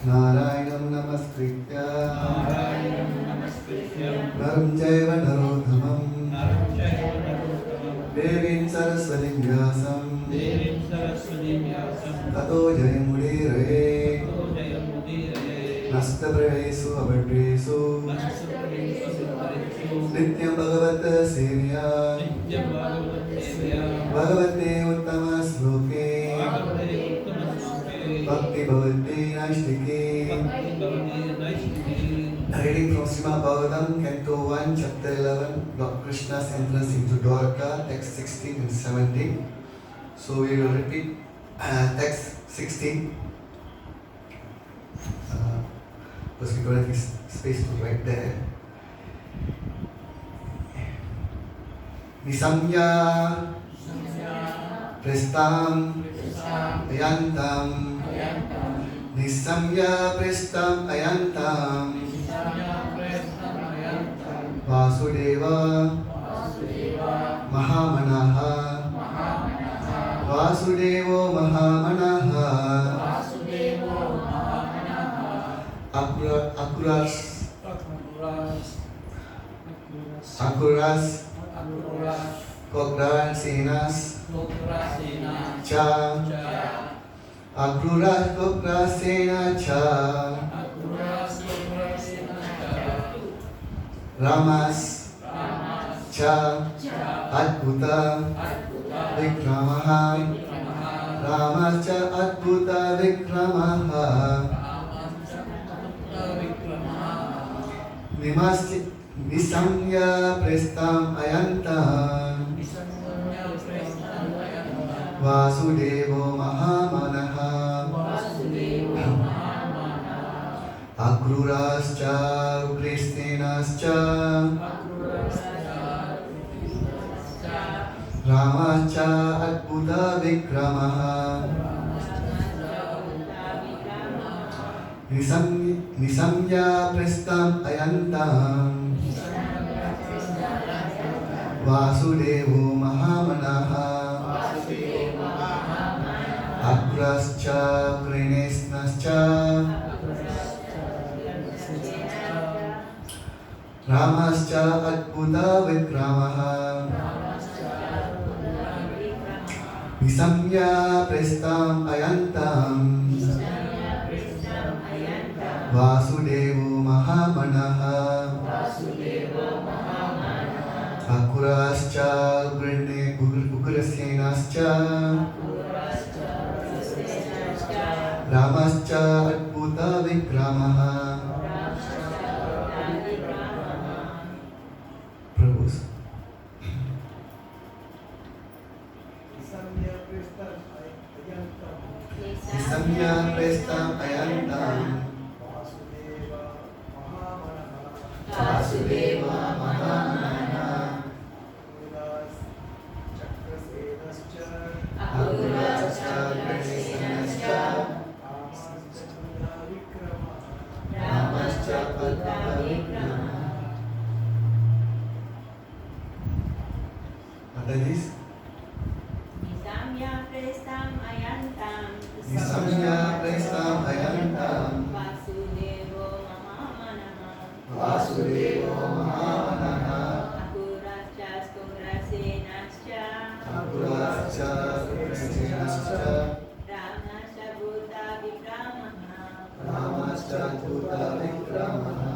Narayanam namaskritya Naram Jaiva Narottamam Devim Saraswatim Vyasam Tato Jayamudiraye Nastaprayesu Abhadresu Nityam Bhagavata Sevya Bhagavate Uttama Sloke Bhakti Bhavati Naishtike. Reading from Srimad Bhagavatam, Canto 1, Chapter 11, Lord Krishna's entrance into Dwarka, text 16 and 17. So we will repeat text 16. Because we don't have space to write there. Nisamya Prestam Ayantam Nisamya Prestam Ayantam Vasudeva Mahamanaha Vasudevo Mahamanaha Akuras Kokrasenas Cha Akuras Kokrasena Cha Ramas Cha Adbhuta Vikramaha Ramas Cha Adbhuta Vikramaha Nisamya Prestam Ayantam Vasudevo Mahamanaha Akrurascha Kristinascha Ramascha Adbhuta Vikramaha Nisamya Prestam Ayantam Vasudevo Mahamanaha Akrascha Krinesnascha Ramascha Adbhuta Vikramaha Nisamya Prestam Ayantam Vasudevo Mahamanaha Akurascha Ugrasenascha Ramascha Adbhuta Vikramaha. Prabhus. Nisamya Prestam Ayantam Vasudeva Mahamanaha Akurascha Krinesnascha Ramascha Adbhuta Vikramaha. Under this Nisamya Prestam Ayantam Nisamya Prestam Ayantam Vasudevo Mahamanaha Vasudevo Mahamanaha Akurascha Skumrasenascha Akurascha Krinesnascha Ramascha Bhuta Vikramaha Ramascha Adbhuta Vikramaha.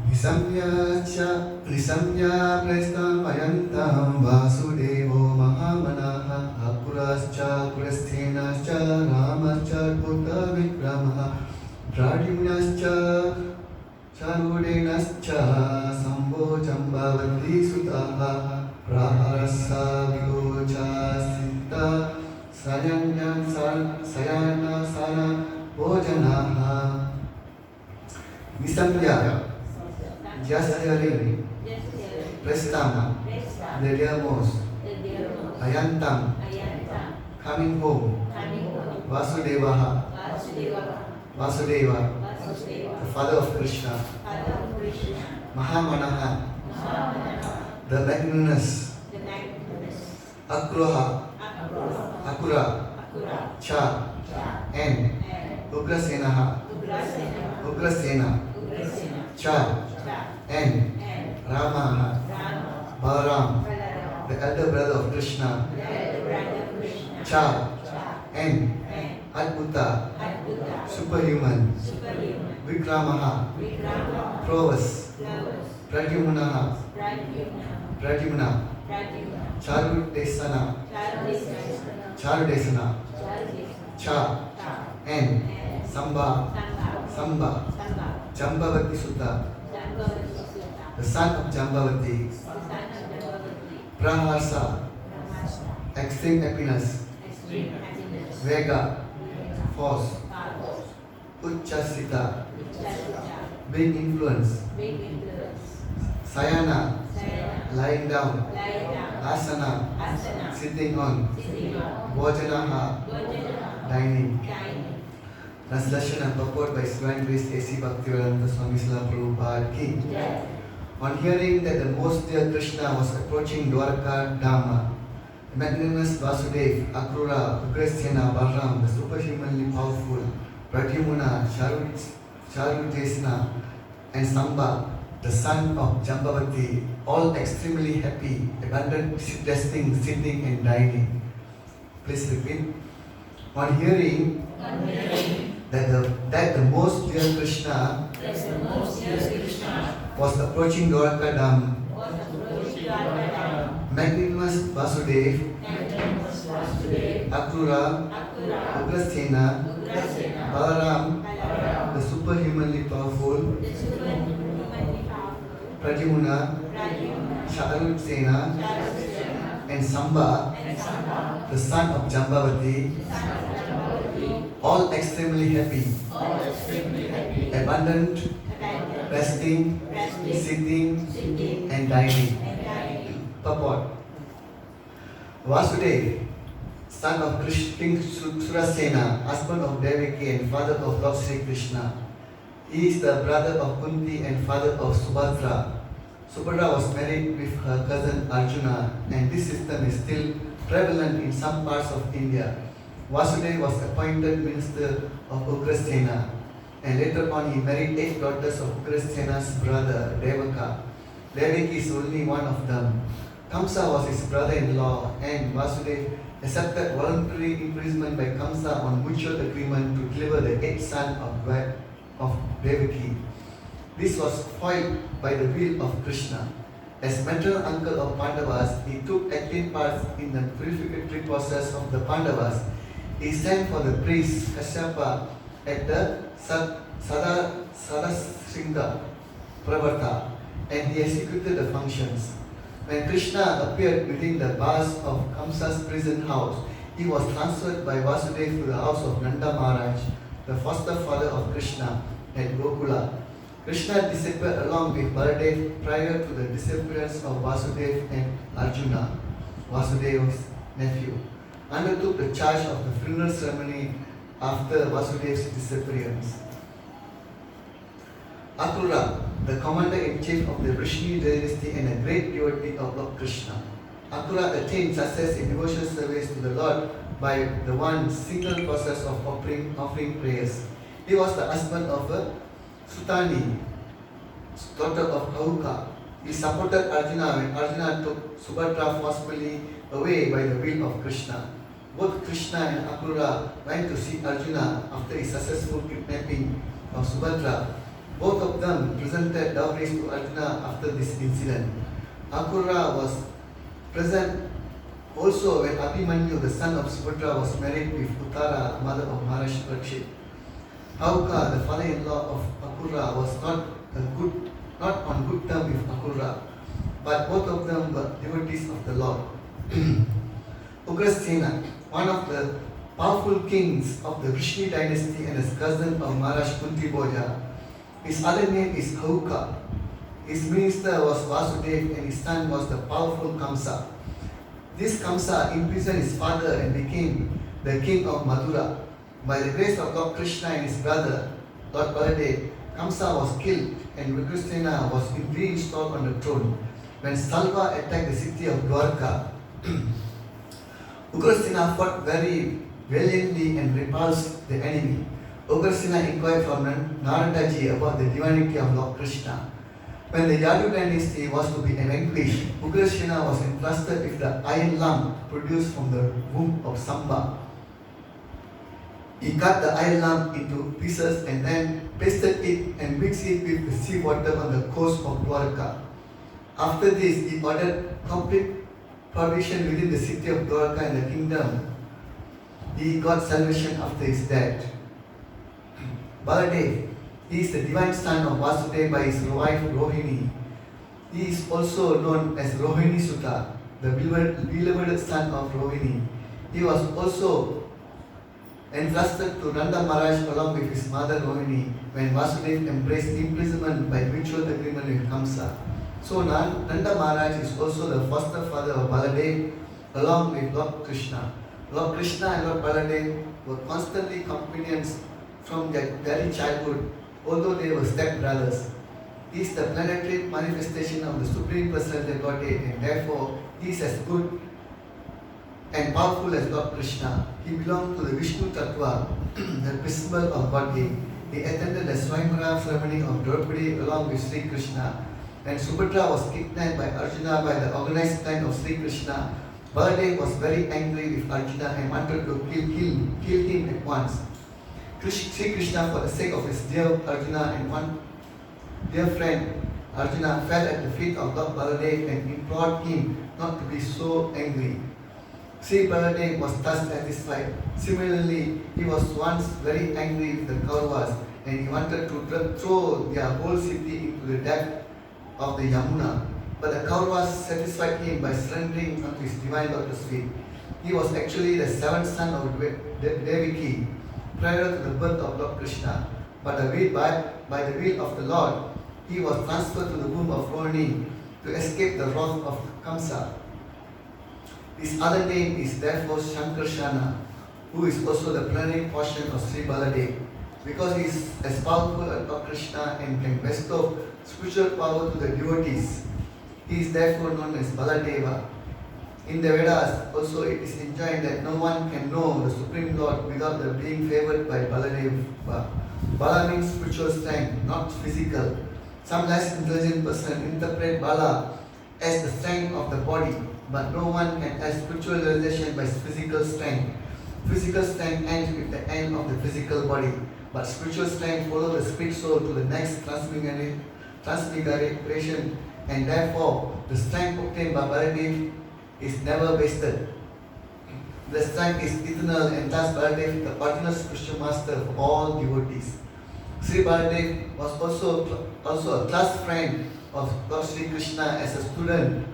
Nisamya Prestam Ayantam Vasudevo Mahamanaha Akurascha Kristinascha Ramascha Adbhuta Vikramaha Dradyumnascha Charudenascha Sambho Jambavati Sutaha Praharasa Vigocha Sita Sayana Sana Bhojanaha. Nisamya just hearing Prestam the dearmost Ayantam coming home Vasudeva the father of Krishna Mahamanaha the magnanimous Akura Cha, N, Ugrasenaha, Ugrasena, Cha, N, Ramaha, Balaram, the elder brother of Krishna, Cha, N, Adbhuta, superhuman, Vikramaha, prowess, Pradyumnaha, Pradyumna, Charudesana, Charudesana, Cha, N, Samba, Samba, Jambavati Sutta, the son of Jambavati, Praharsa, extreme happiness, Vega, force, Uchasita, big influence, Sayana, lying down, Asana, sitting on, Bhojanaha, dining. Translation and purport by His Divine Grace A.C. Bhaktivedanta Swami Srila Prabhupada Ki. On hearing that the most dear Krishna was approaching Dwarka Dhamma, the magnanimous Vasudev, Akrura, Ugrasena, Balaram, the superhumanly powerful, Pradyumna, Charudesna, and Samba, the son of Jambavati, all extremely happy, abundant, resting, sitting, and dining. Please repeat. On hearing that the most dear Krishna was approaching Dwarka Dham, magnanimous Vasudev, Akrura, Ugrasena, Balaram, the superhumanly powerful, Pradyumna, Charudesena, and Samba, the son of Jambavati, all extremely happy, abundant, resting, sitting, and dining. Purport. Vasudev, son of King Surasena, husband of Devaki and father of Lord Sri Krishna. He is the brother of Kunti and father of Subhadra. Subhadra was married with her cousin Arjuna, and this system is still prevalent in some parts of India. Vasudeva was appointed minister of Ugrasena, and later on he married 8 daughters of Ugrasena's brother Devaka. Devaki is only one of them. Kamsa was his brother-in-law, and Vasudeva accepted voluntary imprisonment by Kamsa on mutual agreement to deliver the 8th son of Devaki. This was foiled by the will of Krishna. As maternal uncle of Pandavas, he took active part in the purificatory process of the Pandavas. He sent for the priest Kashyapa at the Sadasringa Pravarta, and he executed the functions. When Krishna appeared within the bars of Kamsa's prison house, he was transferred by Vasudeva to the house of Nanda Maharaj, the foster father of Krishna, at Gokula. Krishna disappeared along with Baladev prior to the disappearance of Vasudeva and Arjuna, Vasudeva's nephew, undertook the charge of the funeral ceremony after Vasudeva's disappearance. Akrura, the commander-in-chief of the Vrishni dynasty and a great devotee of Lord Krishna. Akrura attained success in devotional service to the Lord by the one single process of offering prayers. He was the husband of Sutani, daughter of Ahuka. He supported Arjuna when Arjuna took Subhadra forcefully away by the will of Krishna. Both Krishna and Akrura went to see Arjuna after his successful kidnapping of Subhadra. Both of them presented dowries to Arjuna after this incident. Akrura was present also when Abhimanyu, the son of Subhadra, was married with Uttara, mother of Maharaj Parikshit. Ahuka, the father-in-law of Akrura, was not on good terms with Akrura, but both of them were devotees of the Lord. Ugrasena, one of the powerful kings of the Vrishni dynasty and his cousin of Maharaj Kunti Bhoja. His other name is Ahuka. His minister was Vasudeva and his son was the powerful Kamsa. This Kamsa imprisoned his father and became the king of Madura. By the grace of Lord Krishna and his brother, Lord Baladev, Kamsa was killed and Ugrasena was reinstalled on the throne. When Salva attacked the city of Dwarka, Ugrasena fought very valiantly and repulsed the enemy. Ugrasena inquired from Naradaji about the divinity of Lord Krishna. When the Yadu dynasty was to be vanquished, Ugrasena was entrusted with the iron lump produced from the womb of Samba. He cut the iron lump into pieces and then pasted it and mixed it with the sea water on the coast of Dwarka. After this, he ordered complete provision within the city of Dwarka and the kingdom. He got salvation after his death. Baladev, he is the divine son of Vasudeva by his wife Rohini. He is also known as Rohini Sutta, the beloved son of Rohini. He was also entrusted to Nanda Maharaj along with his mother Rohini when Vasudeva embraced imprisonment by mutual agreement with Kamsa. So Nanda Maharaj is also the foster father of Baladev along with Lord Krishna. Lord Krishna and Lord Baladev were constantly companions from their very childhood, although they were step-brothers. He is the planetary manifestation of the Supreme Personality Godhead, and therefore he is as good and powerful as Lord Krishna. He belonged to the Vishnu Tattva, the principle of Godhead. He attended the Swayamvara ceremony of Draupadi along with Sri Krishna. When Subhadra was kidnapped by Arjuna by the organized clan of Sri Krishna, Baladev was very angry with Arjuna and wanted to kill him at once. Sri Krishna, for the sake of his dear Arjuna and one dear friend, Arjuna fell at the feet of Lord Baladev and implored him not to be so angry. Sri Baladev was thus satisfied. Similarly, he was once very angry with the Kauravas and he wanted to throw their whole city into the depth of the Yamuna. But the Kauravas satisfied him by surrendering unto his divine lotus feet. He was actually the seventh son of Devaki, prior to the birth of Lord Krishna. But by the will of the Lord, he was transferred to the womb of Rohini to escape the wrath of Kamsa. His other name is therefore Shankarshana, who is also the plenary portion of Sri Baladev. Because he is as powerful as Lord Krishna and can bestow spiritual power to the devotees, he is therefore known as Baladeva. In the Vedas also it is enjoined that no one can know the Supreme Lord without being favored by Baladeva. Bala means spiritual strength, not physical. Some less intelligent person interpret Bala as the strength of the body, but no one can have spiritual realization by physical strength. Physical strength ends with the end of the physical body, but spiritual strength follows the spirit soul to the next transmigration, and therefore the strength obtained by Baladev is never wasted. The strength is eternal, and thus Baladev, the original spiritual master of all devotees. Sri Baladev was also a class friend of Lord Sri Krishna as a student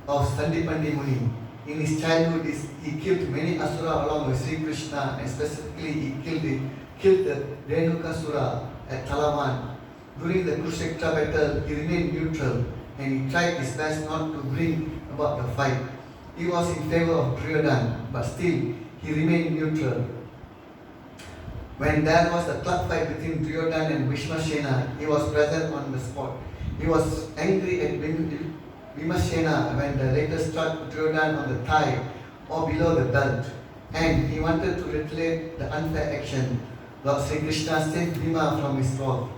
of Sandipandi Muni. In his childhood, he killed many asura along with Sri Krishna, and specifically he killed the Renukasura at Talavan. During the Kurukshetra battle, he remained neutral and he tried his best not to bring about the fight. He was in favor of Duryodhana, but still he remained neutral. When there was a club fight between Duryodhana and Bhishmasena, he was present on the spot. He was angry at Bhishmasena when the latter struck Duryodhana on the thigh or below the belt, and he wanted to retaliate the unfair action. Lord Sri Krishna saved Bhima from his wrath,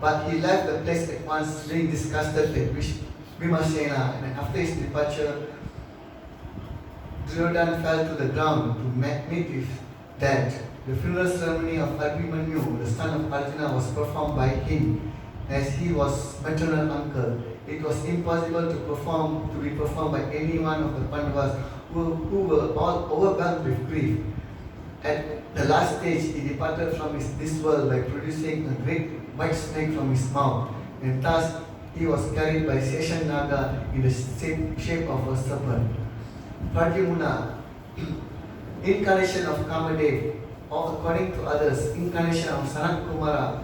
but he left the place at once, being disgusted at Bhishmasena, and after his departure, Duryodhana fell to the ground to meet his death. The funeral ceremony of Abhimanyu, the son of Arjuna, was performed by him as he was maternal uncle. It was impossible to be performed by any one of the Pandavas who were all overwhelmed with grief. At the last stage, he departed from this world by producing a great white snake from his mouth, and thus he was carried by Seshanaga in the shape of a serpent. Pradyumna, incarnation of Kamadev, or according to others, incarnation of Sanat Kumara,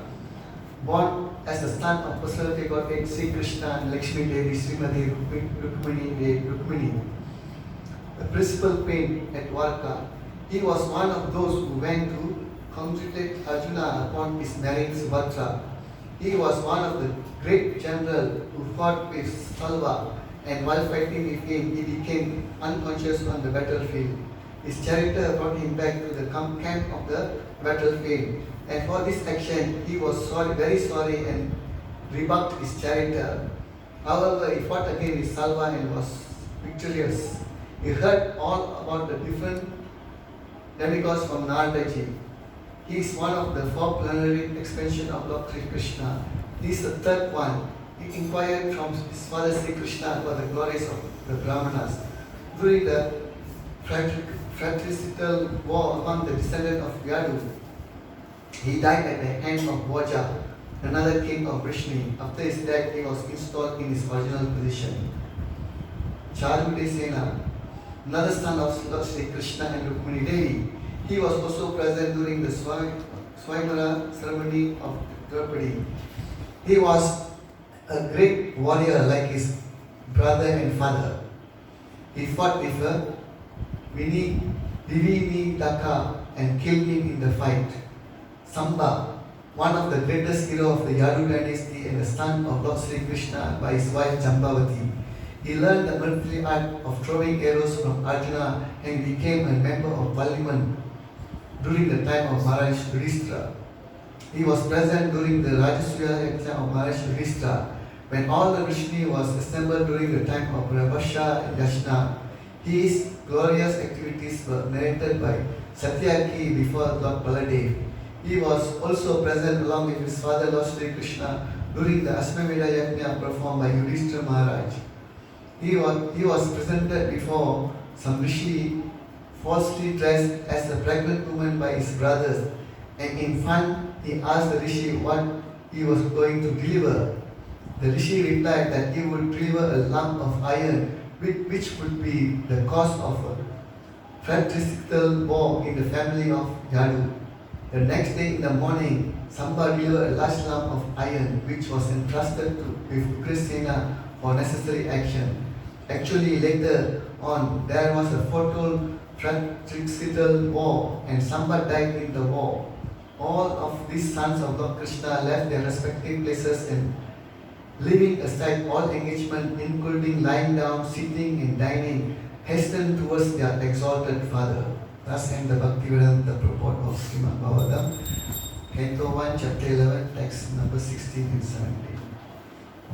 born as the son of Personality Godhead Sri Krishna and Lakshmi Devi Srimati Rukmini, the principal queen at Dwarka. He was one of those who went to congratulate Arjuna upon his marrying Subhadra. He was one of the great generals who fought with Salva, and while fighting with him, he became unconscious on the battlefield. his charioteer brought him back to the camp of the battlefield. And for this action, he was very sorry and rebuked his charioteer. However, he fought again with Salva and was victorious. He heard all about the different demigods from Naradaji. He is one of the four plenary expansion of Lord Sri Krishna. He is the third one. He inquired from his father Sri Krishna about the glories of the Brahmanas. During the fratricidal war among the descendants of Yadu, he died at the hand of Bhoja, another king of Vrishni. After his death, he was installed in his original position. Charudesena, another son of Lord Sri Krishna and Rukmini Devi, he was also present during the Swayamvara ceremony of Draupadi. He was a great warrior like his brother and father. He fought with Vivinidaka and killed him in the fight. Samba, one of the greatest heroes of the Yadu dynasty and the son of Lord Sri Krishna by his wife Jambavati. He learned the military art of throwing arrows from Arjuna and became a member of Valiman during the time of Maharaj Yudhishthira. He was present during the Rajasuya Yajna of Maharaj Yudhishthira when all the Vrishni was assembled during the time of Ravasha Yajna. His glorious activities were narrated by Satyaki before Lord Baladev. He was also present along with his father Lord Sri Krishna during the Asmaveda Yajna performed by Yudhishthira Maharaj. He was presented before some rishi falsely dressed as a pregnant woman by his brothers, and in fun he asked the rishi what he was going to deliver. The rishi replied that he would deliver a lump of iron which would be the cause of a fratricidal war in the family of Yadu. The next day in the morning, Samba delivered a large lump of iron which was entrusted with Ugrasena for necessary action. Actually, later on, there was a foretold fratricidal war and Samba died in the war. All of these sons of Lord Krishna left their respective places and leaving aside all engagement, including lying down, sitting and dining, hastened towards their exalted father. Thus end the Bhaktivedanta purport of Srimad Bhagavatam, Canto 1, Chapter 11, text number 16 and 17.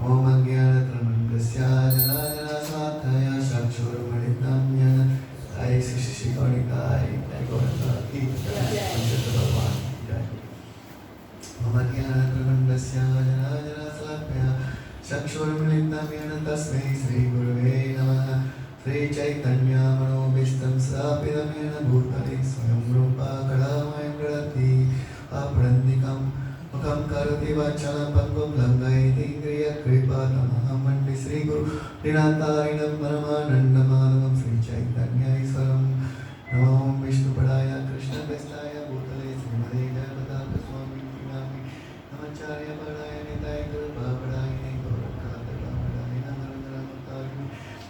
Om Agyanatramandasya Janajana Sataya Shakshurmanitam Yana Jai Shri Shri Gaurikai Jai Gauranga Ki Jai Panchata Bhagavan Ki Jai. Om Agyanatramandasya Janajana Sataya Shakshurmanitam Yana Tasmai Sri Gurave Namaha Sri Chaitanya Manobishtam Sapidam Yana Bhutale Swayam Rupa Kadamayam Gadati Aprantikam Mukam Karati Vachalam Pangum Langaiti Kriya Kripa Namaham Mandi Sri Guru Dinatarinam Paramanandamanam Sri Chaitanya Iswaram Namo Vishnu Padaya Krishna Vestaya Bhutale Srimade Jayapataka Swami Nami Namacharya Padaya Nitai Gurva Padaya Nikoraka Padaya Namarandara Mutari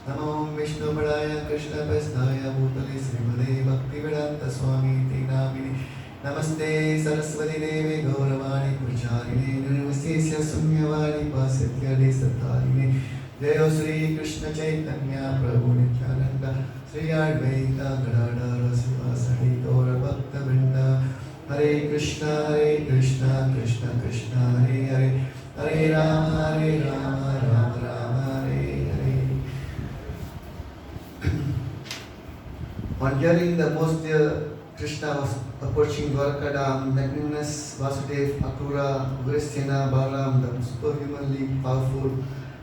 Namo Vishnu Padaya Krishna Vestaya Bhutale Srimade Bhaktivedanta Swami Nami Namaste Saraswati Devi Gauravani Pracharine Nirvasesya Sunyavani Pasatyade Satarine Jayo Sri Krishna Chaitanya Prabhu Nityananda Sri Advaita Gadadara Sivasari Gaura Bhakta Vrinda Hare Krishna Krishna Krishna Hare Hare Hare Rama Rama Rama Hare Hare. On hearing the most dear Krishna was approaching Dwarkadam, magnanimous Vasudev, Akrura, Ugrasena, Balaram, the superhumanly powerful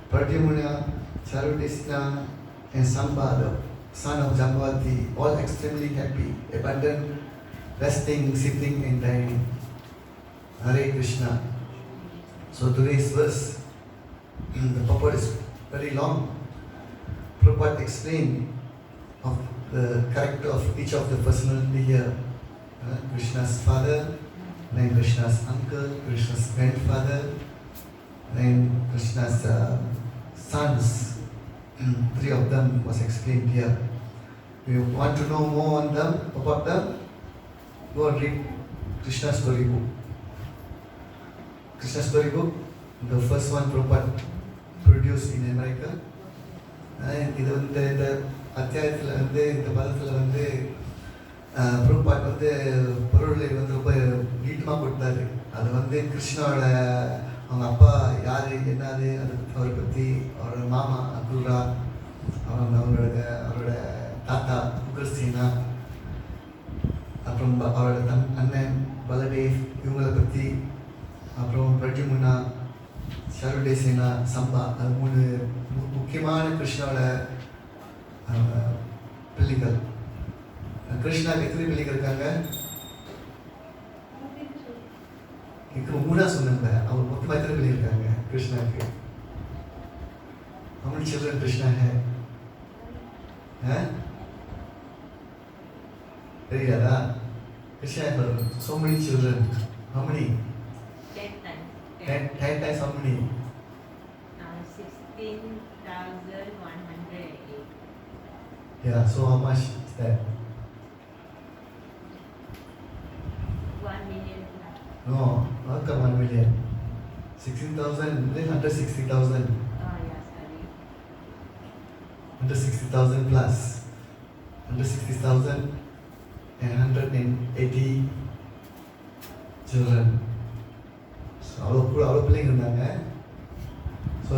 Pradyumna, Charudesena, and Samba, the son of Jambavati, all extremely happy, abundant, resting, sitting, and dining. Hare Krishna. So today's verse, the purport is very long. Prabhupada explained of the character of each of the personality here. Krishna's father, then Krishna's uncle, Krishna's grandfather, then Krishna's sons. Three of them was explained here. If you want to know more on them, about them, go and read Krishna's storybook. Krishna's storybook, the first one Prabhupada produced in America. And இது வந்து இந்த அத்தியாயத்தில் வந்து இந்த பதத்தில் வந்து பிரபுபாட் வந்து பொருளை வந்து ரொம்ப நீட்டமாக கொடுத்தாரு. அது வந்து கிருஷ்ணாவோட அவங்க அப்பா யார் என்னது அது அவரை பற்றி, அவரோட மாமா அக்குரா, அவரோட தாத்தா உக்ரசேனா, அப்புறம் அவரோட அண்ணன் பலதேவ் இவங்களை பற்றி, அப்புறம் பிரஜுமுனா, ஷருடேசேனா, சம்பா, அது 3 முக்கியமான கிருஷ்ணாவோட பிள்ளைகள். கிருஷ்ணாவுக்கு எத்தனை பிள்ளைகள் இருக்காங்க? இப்போ 3 சொன்னாங்க. அவர் மொத்தமாக எத்தனை பிள்ளை இருக்காங்க கிருஷ்ணாவுக்கு? How many children Krishna had? தெரியாதா? Krishna had so many children. How many? 10 times. 10 times how many? 16,108. Yeah, so how much is that? 1 million plus. No, not 1 million. 16,000, 160,000. Oh yeah, sorry. 160,000 plus. 160,000 and 180 children. So அவ்வளோ பிள்ளைங்க இருந்தாங்க. So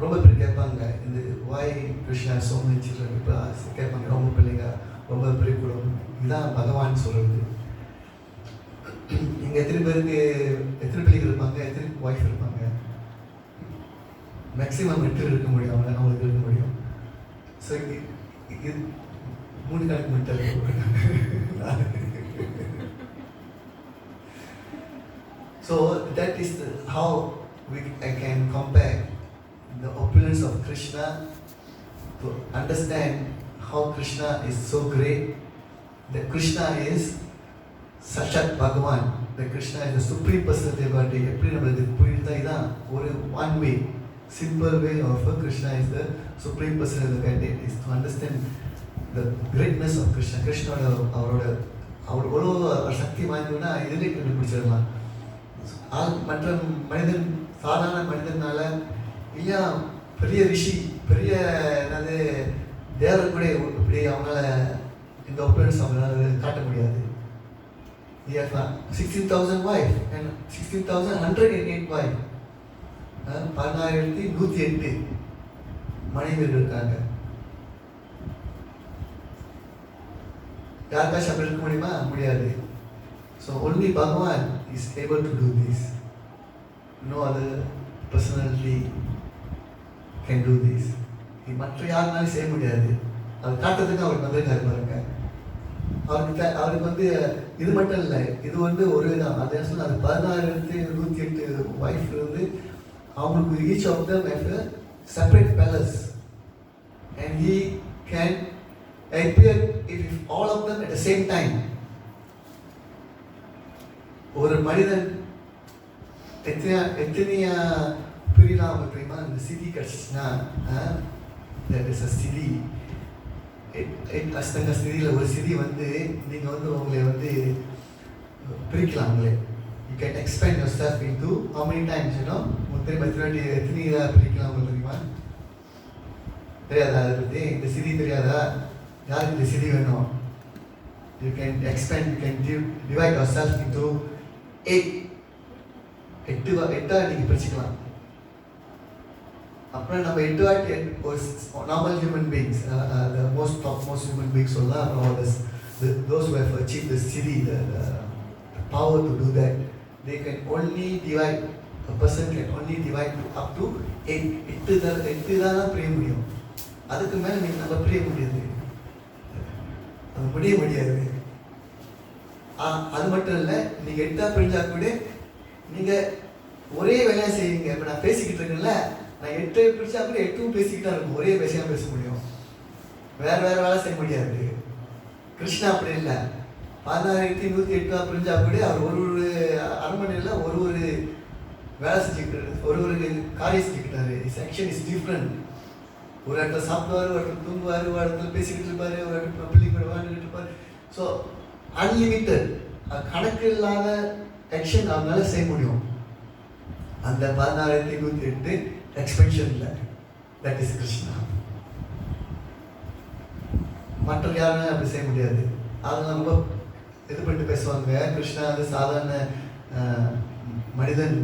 ரொம்ப பேர் கேட்பாங்க, இந்த வாய் Krishna so many children, இப்போ கேட்பாங்க ரொம்ப பிள்ளைங்க ரொம்ப பெரிய குடும்பம். இதுதான் பகவான் சொல்கிறது. இங்கே எத்தனை பிள்ளைகள் இருப்பாங்க, எத்தனை ஒய்ஃப் இருப்பாங்க? மேக்ஸிமம் 8 இருக்க முடியும், அவங்களுக்கு இருக்க முடியும். ஸோ இது 3 கணக்கு மட்டும். So that is how I can compare the opulence of Krishna to understand how Krishna is so great. That Krishna is Sakshat Bhagavan. That Krishna is the supreme personality of Godhead. எப்படி நம்மளுக்கு புரியுதா? இதான் ஒரு one way, simple way of Krishna is the supreme personality of Godhead, is to understand the greatness of Krishna. கிருஷ்ணோட அவர் எவ்வளோ சக்தி வாய்ந்ததுன்னா இதிலே கண்டுபிடிச்சிடலாம். மற்ற மனிதன், சாதாரண மனிதனால இல்லையா, பெரிய ரிஷி, பெரிய என்னது தேவர் கூட இப்படி அவங்களால இந்த ஒப்பீனியன்ஸ் அவங்களால காட்ட முடியாது. 16,000 wife and 16,108 wife. 16,108 மனைவிகள் இருக்காங்க. யாருக்காச்சும் அப்படி இருக்க முடியுமா? முடியாது. So only Bhagavan is able to do this. No other personality can do this. மற்ற யாருனாலும் செய்ய முடியாது. அது காட்டுறதுக்கு அவருக்கு வந்திருக்காரு பாருங்க. அவருக்கு வந்து இது மட்டும் இல்லை, இது வந்து ஒரு தான். அது சொன்ன அது 16,108 ஒய்ஃப் இருந்து அவங்களுக்கு each of them have a separate palace and he can appear if all of them at the same time. ஒரு மனிதன் எத்தனையா பிரியலாம் தெரியுமா? இந்த Sidi கிடச்சிச்சுன்னா, that is a Sidi. 8 அஷ்டங்க சிதியில் ஒரு சிதி வந்து நீங்கள் வந்து உங்களை வந்து பிரிக்கலாம். உங்களை you can expand your self into how many times, you know? உங்களுக்கு தெரியுமா எத்தனை இதாக பிரிக்கலாம் உங்களுக்கு தெரியுமா? தெரியாதா? அதை பற்றி இந்த சிதி தெரியாதா? யாருக்கு இந்த சிதி வேணும்? You can expand, you can divide yourself into 8 நீங்கள் பிரிச்சுக்கலாம். அப்புறம் நம்ம 8 ஒரு normal human beings, the most human beings சொல்லலாம். அப்புறம் those who have achieved the siddhi, the power to do that, they can only divide, a person can only divide up to 8. 8 தான் பிரிய முடியும். அதுக்கு மேலே நீங்கள் நம்ம பிரிய முடியாது, அது முடியாது. அது மட்டும் இல்லை, நீங்கள் 8 பிரிஞ்சா கூட நீங்கள் ஒரே வேலையாக செய்வீங்க. இப்போ நான் பேசிக்கிட்டு இருக்கேன்ல, நான் 8 பிரிச்சா கூட 8 பேசிக்கிட்டா இருக்கும். ஒரே விஷயம் பேச முடியும், வேறு வேலை செய்ய முடியாது. கிருஷ்ணா அப்படி இல்லை. 16,108 பிரிஞ்சா கூட அவர் ஒரு அரண்மனையில் ஒரு வேலை செஞ்சுக்கிட்டாரு, ஒரு காரியம் செஞ்சுக்கிட்டாரு. Is action is different. ஒரு இடத்துல சாப்பிடுவார், ஒரு இடத்துல தூங்குவார், ஒரு இடத்துல பேசிக்கிட்டு இருப்பார், ஒரு இடத்துல பிள்ளை கூட வாழ்ந்துக்கிட்டு இருப்பார். ஸோ அன்லிமிட்டட், கணக்கு இல்லாத ஆக்ஷன் அவங்களால செய்ய முடியும். அந்த 16,108 எக்ஸ்பென்ஷன் இல்லை. That is Krishna. மற்ற யாருமே அப்படி செய்ய முடியாது. அதெல்லாம் ரொம்ப இது பண்ணிட்டு பேசுவாங்க. கிருஷ்ணா வந்து சாதாரண மனிதன்.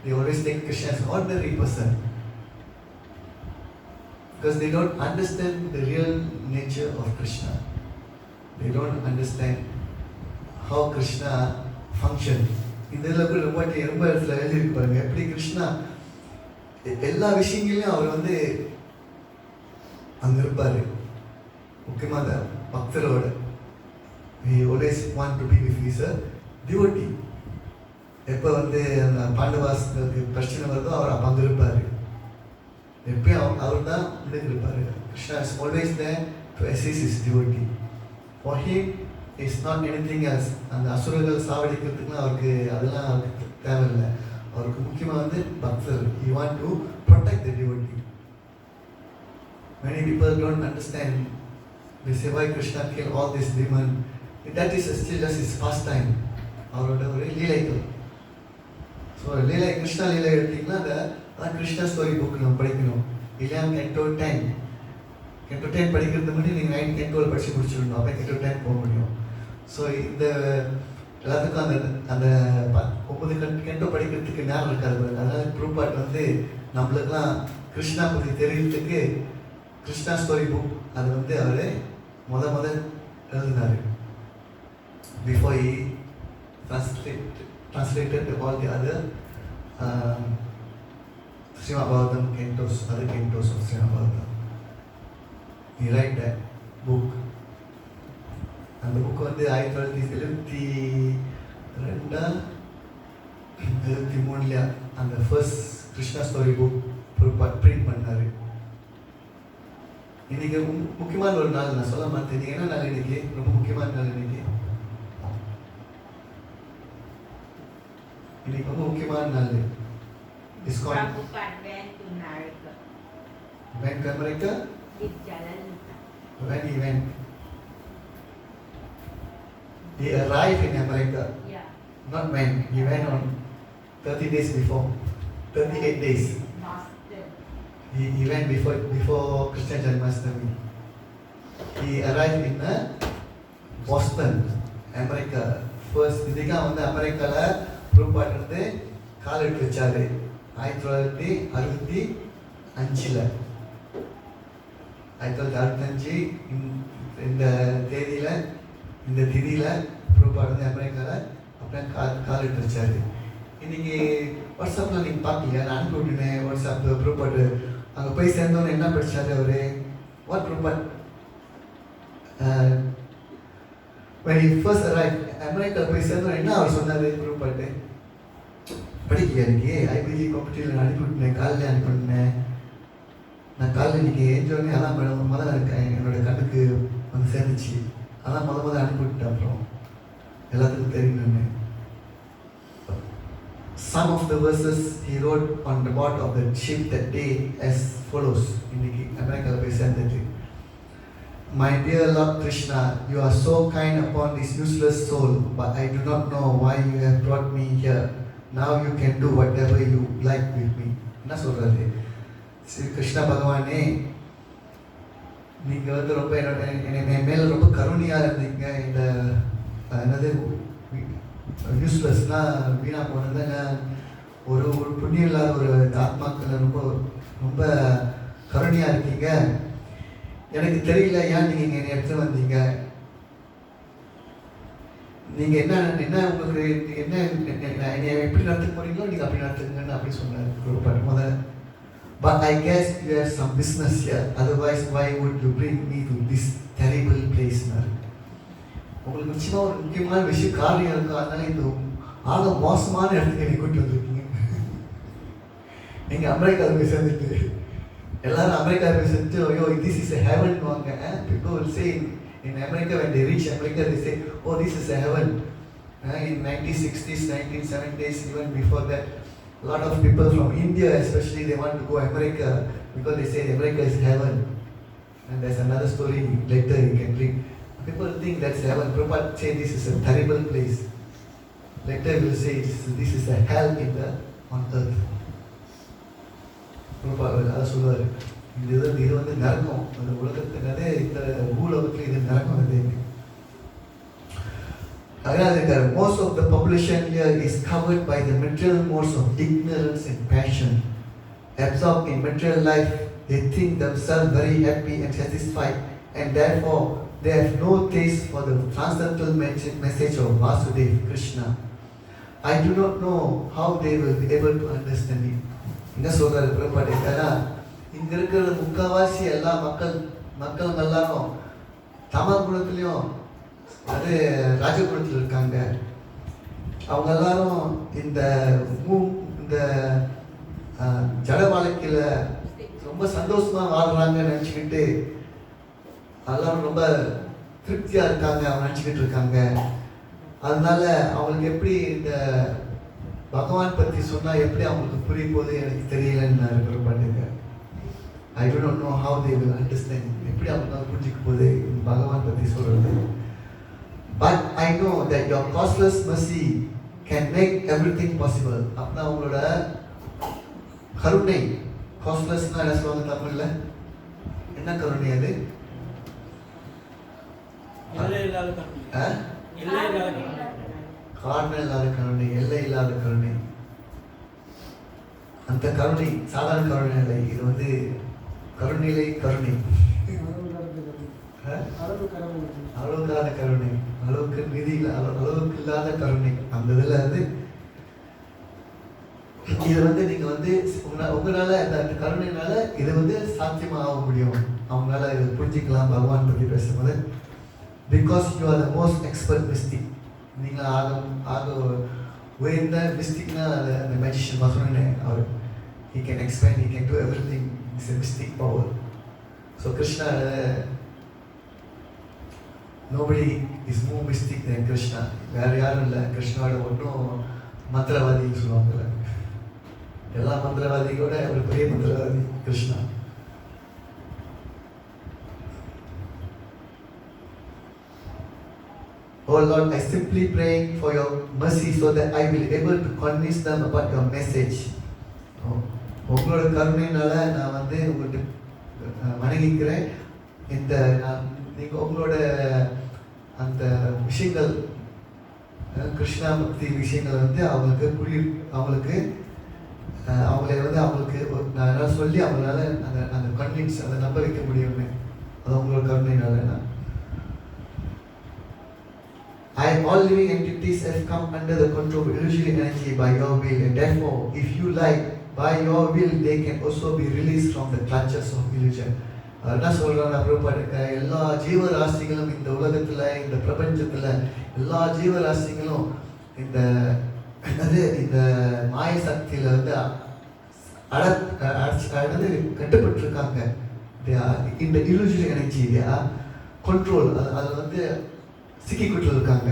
They always take Krishna as an ordinary person because they don't understand the real nature of Krishna. They don't understand how Krishna functions. இதில் கூட ரொம்ப இடத்துல எழுதியிருக்கு பாருங்க, எப்படி கிருஷ்ணா எல்லா விஷயங்களையும் அவர் வந்து அங்கே இருப்பார். முக்கியமாக பக்தரோட he always want to be with his devotee. எப்போ வந்து அந்த பாண்டவாஸ்க்கு பிரச்சனை வருதோ அவர் அப்போ அங்கே இருப்பார். எப்பயும் அவர் தான் முன்னாடி இருப்பார். Krishna is always there to assist his devotee. For him is not anything else. அந்த அசுரர்கள் சாவடிக்கிறதுக்குலாம் அவருக்கு அதெல்லாம் அவருக்கு தேவையில்லை. அவருக்கு முக்கியமாக வந்து பக்தர். He want to protect the devotee. Many people don't understand. They say why Krishna killed all this demon. That is still just his pastime. அவரோட ஒரு லீலைகள். ஸோ லீலை கிருஷ்ணா லீலை எடுத்திங்கன்னா அதான் கிருஷ்ணா ஸ்டோரி புக் நம்ம படிக்கணும். இல்லையா கென்டோ 10 படிக்கிறது முன்னாடி நீங்கள் 9, 10, 12 படித்து முடிச்சிடணும். அப்போ கென்டோ 10 போக முடியும். ஸோ இந்த எல்லாத்துக்கும் அந்த 9 கென்டோ படிக்கிறதுக்கு நேரம் இருக்காது. அதனால் ப்ரூபாட் வந்து நம்மளுக்கெல்லாம் கிருஷ்ணா பற்றி தெரியறதுக்கு கிருஷ்ணா ஸ்டோரி புக் அது வந்து அவர் முதல் எழுதினார். Before he translated all the other Srimad Bhagavatam cantos, other cantos of Srimad Bhagavatam. He write that book. அந்த புக் வந்து 1973 அந்த first Krishna story book print பண்ணார். இன்னைக்கு முக்கியமான ஒரு நாள் நான் சொல்ல மாட்டேன். இன்னைக்கு என்ன நாள்? இன்னைக்கு ரொம்ப முக்கியமான நாள். இன்னைக்கு ரொம்ப முக்கியமான நாள். Iskcon. Went to America? When he went? He arrived in America. Yeah. Not when. He went on 30 days before. 38 days. He went before Krishna Janmashtami. He arrived in Boston, America. First, இதுதான் வந்து அமெரிக்காவில் ப்ரூபாட் வந்து கால் எடுத்து வச்சாரு 1965. 1965 இந்த திதியில் ப்ரூபாட் வந்து அமெரிக்காவில் அப்படியே கால் எடுத்து வச்சாரு. இன்னைக்கு வாட்ஸ்அப்பில் நீங்கள் பார்க்கலையா? நான் அனுப்பி விட்டுனேன் வாட்ஸ்அப்பில் ப்ரூபாட். அங்கே போய் சேர்ந்தவொன்னே என்ன படித்தார் அவர்? வாட் ப்ரூபாட் when he first arrived America போய் சேர்ந்தோம் என்ன அவர் சொன்னார்? ப்ரூபாட்டு படிக்கலையா? இன்னைக்கு ஐபிஜி காம்படிட்டிவில் நான் அனுப்பிவிட்டேன். காலையில் அனுப்பிவிட்டேன். நான் காலையில் இன்னைக்கு ஏஞ்சோடனே அதான் மேடம் முதல்ல என்னோட கண்ணுக்கு வந்து சேர்ந்துச்சு. அதான் முதல்ல அனுப்பிவிட்டேன். அப்புறம் எல்லாத்துக்கும் தெரியணுன்னு. Some of the verses he wrote on the board of the ship that day as follows. இன்னைக்கு அமெரிக்காவில் போய் சேர்ந்துட்டு, My dear Lord Krishna, you are so kind upon this useless soul, but I do not know why you have brought me here. Now you can do whatever you like with me. என்ன சொல்றாரு? ஸ்ரீ கிருஷ்ண பகவானே, நீங்கள் வந்து ரொம்ப என் மேலே ரொம்ப கருணையாக இருந்தீங்க. இந்த என்னது யூஸ்லெஸ்னால் வீணாக போனதுங்க ஒரு புண்ணியம் இல்லாத ஒரு ஆத்மாக்கள் ரொம்ப கருணையாக இருக்கீங்க. எனக்கு தெரியல ஏன் நீங்கள் இங்கே என்னை எடுத்து வந்தீங்க. நீங்கள் என்ன உங்களுக்கு என்ன என்னை எப்படி நடத்த போறீங்களோ நீங்கள் அப்படி நடத்துங்கன்னு அப்படி சொன்னார் முதல்ல. But I guess you have some business here. Otherwise, why would you bring me to this terrible place? உங்களுக்கு நிச்சயமாக ஒரு முக்கியமான விஷயம் காரியம் இருக்கும். அதனால இந்த ஆக மோசமான இடத்துக்கு என்னை கூட்டி வந்திருக்கீங்க. நீங்கள் அமெரிக்காவில் போய் சேர்ந்துட்டு எல்லாரும் அமெரிக்காவில் போய் சேர்ந்துட்டு ஐயோ this is a heaven வாங்க. People will say in America when they reach America they say oh this is a heaven. In 1960s, 1970s, even before that, a lot of people from India especially they want to go America because they say America is heaven. And there's another story later you can read. People think that's heaven. Prabhupada say this is a terrible place. Later we will say this is a hell on earth. Prabhupada அதை சொல்லுவார். இது வந்து நரகம். அந்த உலகத்தினதே இந்த பூலோகத்தில் இது நரகம். அது Most of the population here is covered by the material modes of ignorance and passion. Absorbed in material life, they think themselves very happy and satisfied, and therefore they have no taste for the transcendental message of Vasudeva Krishna. I do not know how they will be able to understand it. என்ன சொல்றாரு புறப்பாட்டேன்னா, இங்க இருக்கிற முக்காவாசி எல்லா மக்கள் எல்லாரும் தம குணத்திலையும் அது ராஜகுணத்தில் இருக்காங்க. அவங்க எல்லாரும் இந்த ஜட வாழ்க்கையில ரொம்ப சந்தோஷமா வாழ்றாங்கன்னு நினச்சிக்கிட்டு எல்லாரும் ரொம்ப திருப்தியா இருக்காங்க அவங்க நினச்சிக்கிட்டு இருக்காங்க. அதனால அவங்களுக்கு எப்படி இந்த பகவான் பற்றி சொன்னால் எப்படி அவங்களுக்கு புரியும் போது எனக்கு தெரியலன்னு நான் இருக்கிற பண்ணுங்க. I do not know how they will understand. எப்படி அவங்க புரிஞ்சிக்க போது பகவான் பற்றி சொல்றது. But I know that your causeless mercy can make everything possible. அப்படின்னா உங்களோட கருணை, காஸ்ட்லெஸ்னா என்ன சொல்லுவாங்க தமிழ்ல? என்ன கருணை அது? காரணம் இல்லாத கருணை, எல்லை இல்லாத கருணை. அந்த கருணை சாதாரண கருணை இல்லை, இது கருணையிலே கருணை, அளவுக்கான கருணை, அளவுக்கு நிதி அளவுக்கு இல்லாத கருணை. அந்த இதுல இது நீங்க உங்களால அந்த கருணையினால இது சாத்தியமாக முடியும். அவங்களால இதை புரிஞ்சிக்கலாம் பகவான் பற்றி பேசும்போது. Because you are the most expert mystic. நீங்கள் ஆக உயர்ந்த மிஸ்டிக்னா அந்த மேஜிஷியன் சொன்னேன் அவர். He can expand, he can do everything. It's a mystic power. So Krishna, nobody is more mystic than Krishna. வேறு யாரும் இல்லை. கிருஷ்ணாவோட ஒன்றும் மந்திரவாதின்னு சொல்லுவாங்கல்ல, எல்லா மந்திரவாதியோட ஒரு பெரிய மந்திரவாதி Krishna. Oh Lord, I simply praying for your mercy so that I will be able to convince them about your message. உங்களோட கருணையினால நான் உங்கள்கிட்ட வணங்கிக்கிறேன். இந்த நீங்கள் உங்களோட அந்த விஷயங்கள், கிருஷ்ணா பக்தி விஷயங்களை அவங்களுக்கு நான் சொல்லி அவங்களால அந்த கன்வின்ஸ் அதை நம்ப வைக்க முடியும்னு. அது உங்களோட கருணையினால. All living entities have come under the control of illusory energy by your will, and therefore, if you like, by your will, they can also be released from the clutches of illusion. என்ன சொல்றாங்க அப்புறப்பாட்டுக்க, எல்லா ஜீவராசிகளும் இந்த உலகத்துல, இந்த பிரபஞ்சத்துல எல்லா ஜீவராசிகளும் இந்த மாய சக்தியில கட்டுப்பட்டு இருக்காங்க. இந்த illusory energy control, அது சிக்கிக்கிட்டு இருக்காங்க.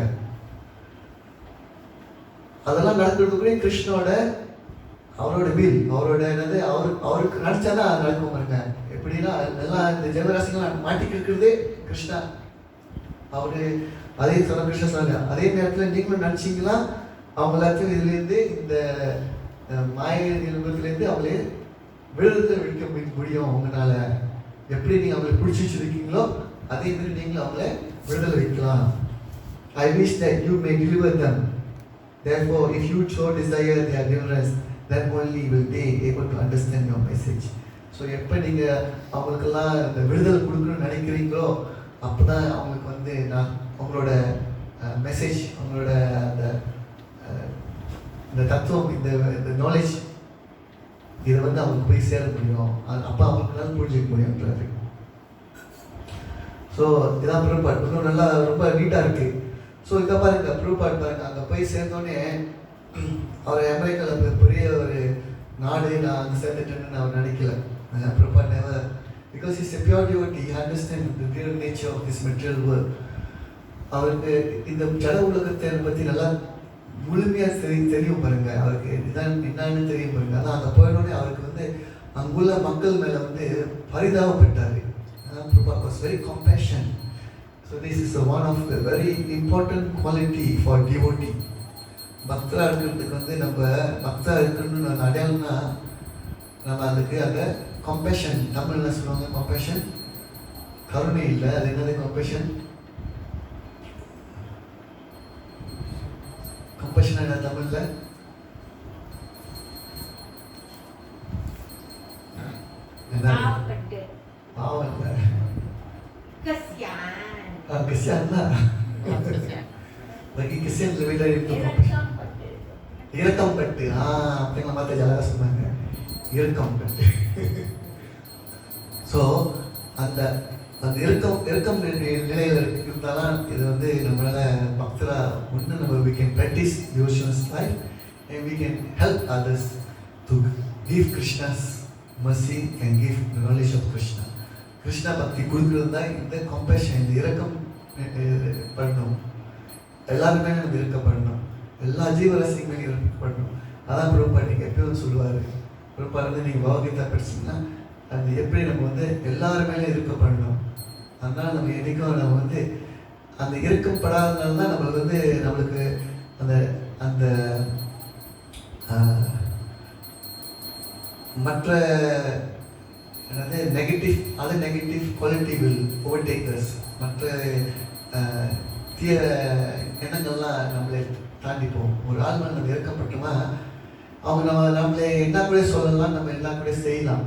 அதெல்லாம் நடக்கிறதுக்குள்ளே கிருஷ்ணோட அவரோட வில், அவருக்கு நினைச்சாதான் அது நடக்கும் பாருங்க. எப்படின்னா எல்லாம் இந்த ஜீவராசிகள் மாட்டிக்கு இருக்கிறதே கிருஷ்ணா. அவரு அதே சொன்ன கிருஷ்ணா சொன்னாங்க. அதே நேரத்தில் நீங்களும் நினைச்சீங்களா அவங்க எல்லாத்தையும் இதுலேருந்து இந்த மாய நிலத்திலேருந்து அவங்களே விடுதலை விடுக்க முடியும் உங்களால. எப்படி நீங்க அவங்களை பிடிச்சி வச்சிருக்கீங்களோ அதே மாதிரி நீங்களும் அவங்கள விடுதலை வைக்கலாம். I wish that you may deliver them. Therefore, if you so desire their deliverance, then only will they able to understand your message. So, எப்போ நீங்கள் அவங்களுக்கெல்லாம் இந்த விடுதலை கொடுக்கணும்னு நினைக்கிறீங்களோ அப்போதான் அவங்களுக்கு நான் உங்களோட மெசேஜ், உங்களோட இந்த தத்துவம், இந்த நாலேஜ் இதை அவங்களுக்கு போய் சேர முடியும். அப்போ அவங்களுக்குனால புரிஞ்சிக்க முடியும்ன்றாரு. ஸோ இதான் ப்ரூவ்பாட். இன்னும் நல்லா ரொம்ப நீட்டாக இருக்குது. ஸோ இதை பாருங்க, ப்ரூவ்பாட் பாருங்க. அங்கே போய் சேர்ந்தோடனே அவர் அமெரிக்காவில் பெரிய ஒரு நாடு நான் அங்கே சேர்ந்துட்டேன்னு அவர் நினைக்கல. ப்ரூவ்பாட் never, because he's a pure devotee, he understands the real nature of this material world. அவருக்கு இந்த ஜட உலகத்தை பற்றி நல்லா முழுமையாக தெரியும் பாருங்க. அவருக்கு இதுதான் என்னன்னு தெரியும் பாருங்க. ஆனால் அங்கே போயிடனே அவருக்கு அங்குள்ள மக்கள் மேலே பரிதாபப்பட்டார். Prabhupada was very compassion. So this is one of the very important quality for devotee. பக்தரா இருக்கிறதுக்கு நம்ம பக்தா இருக்கணும்னு அடையாளம்னா நம்ம அதுக்கு அந்த கம்பேஷன், தமிழ்ல சொல்லுவாங்க கம்பேஷன், கருணை இல்லை, அது என்னது கம்பேஷன்? கம்பஷன் என்ன தமிழ்ல? என்ன? பாவம் இல்லை. kesian lah. Bagi kesian lebih dari itu. Irakam பட்டு. apa yang mata jalan சொன்னாங்க. இறக்கம் பட்டு. ஸோ அந்த இறக்கம் நிலையில் இருந்தாலும் இது வந்து நம்மளால பக்தரா ஒன்று நம்ம we can practice devotion's life and we can help others to give Krishna's mercy and give the knowledge of Krishna. Krishna பக்தி கொடுக்குறது தான் இந்த கம்பேஷன், இந்த இறக்கம் பண்ணணும். எல்லாருமே நம்ம இறக்கப்படணும், எல்லா ஜீவராசிக்குமே இறக்கப்படணும். அதான் பிரபுபாட் நீங்கள் எப்பயும் சொல்லுவார். பிரபுபாட் வந்து நீங்கள் பகவத்கீதா படிச்சிங்கன்னா அது எப்படி நம்ம வந்து எல்லாரு மேலே இருக்கப்படணும். அதனால் நம்ம என்றைக்கும் நம்ம வந்து அந்த இறக்கப்படாதனால தான் நம்மளுக்கு அந்த அந்த மற்ற என்னது negative quality will overtake us. மற்ற தீய எண்ணங்கள்லாம் நம்மளை தாண்டி போகும். ஒரு ஆள் மேலே நம்ம இறக்கப்பட்டோமா அவங்க நம்மளை என்ன கூட சொல்லலாம், நம்ம என்ன கூட செய்யலாம்.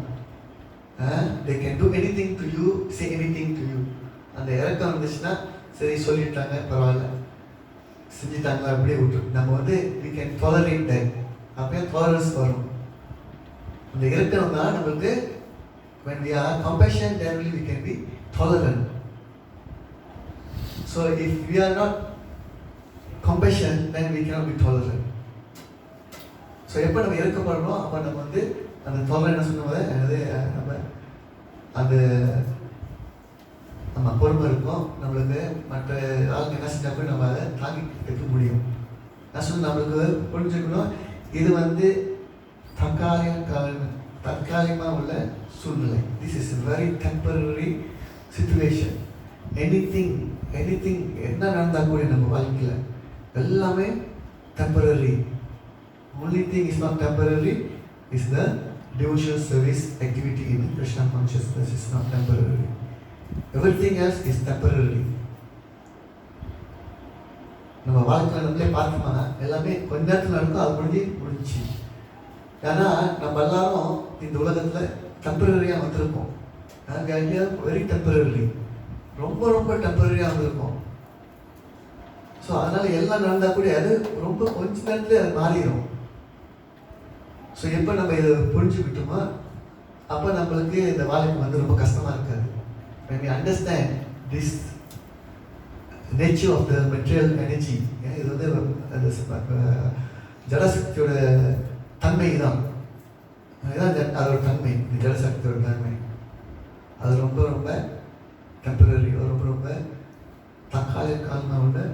they can do anything to you, say anything to you. அந்த இறக்கம் இருந்துச்சுன்னா சரி சொல்லிட்டாங்க பரவாயில்ல, செஞ்சுட்டாங்களா அப்படியே விட்டு நம்ம வந்து we can tolerate that. அப்படியே tolerance வரும். அந்த இறக்கம் தான் நம்மளுக்கு when we are compassionate, then only we can be tolerant. So if we are not compassionate, then we cannot be tolerant. So எப்போ நம்ம இறக்கப்படுறோம் அப்போ நம்ம வந்து அந்த tolerant என்ன சொன்னது அது நம்ம பொறுமை இருக்கும். நம்மளுக்கு மற்ற ஆளுங்க என்ன செஞ்சா கூட நம்ம அதை தாங்கி வைக்க முடியும். நான் சொன்ன நம்மளுக்கு புரிஞ்சுக்கணும், இது வந்து தற்காலிகமாக உள்ள சூழ்நிலை. This is very temporary situation. Anything என்ன நடந்தால் கூட நம்ம வாழ்க்கையில் எல்லாமே temporary. only thing is not temporary is the devotional service activity in Krishna consciousness is not temporary. Everything else is temporary. நம்ம வாழ்க்கையில் நம்மளே பார்த்தோம்னா எல்லாமே கொஞ்ச நேரத்தில் நடக்கும், அது முடிஞ்சு. ஏன்னா நம்ம எல்லாரும் இந்த உலகத்தில் டெம்பரரியாக வந்திருக்கோம். வெரி டெம்பரரி, ரொம்ப டெம்பரரியாக வந்திருக்கோம். ஸோ அதனால் எல்லாம் நடந்தால் கூட அது ரொம்ப கொஞ்ச நேரத்தில் அது மாறிடும். ஸோ எப்போ நம்ம இதை புரிஞ்சுக்கிட்டோமோ அப்போ நம்மளுக்கு இந்த வாழ்க்கை வந்து ரொம்ப கஷ்டமாக இருக்காது. when we understand this nature of the material energy, இது வந்து ஜடசக்தியோட தன்மை தான், அதுதான் அதோட தன்மை. இந்த ஜடசக்தியோட தன்மை அது ரொம்ப டெம்பரரி, ரொம்ப தற்காலிகமான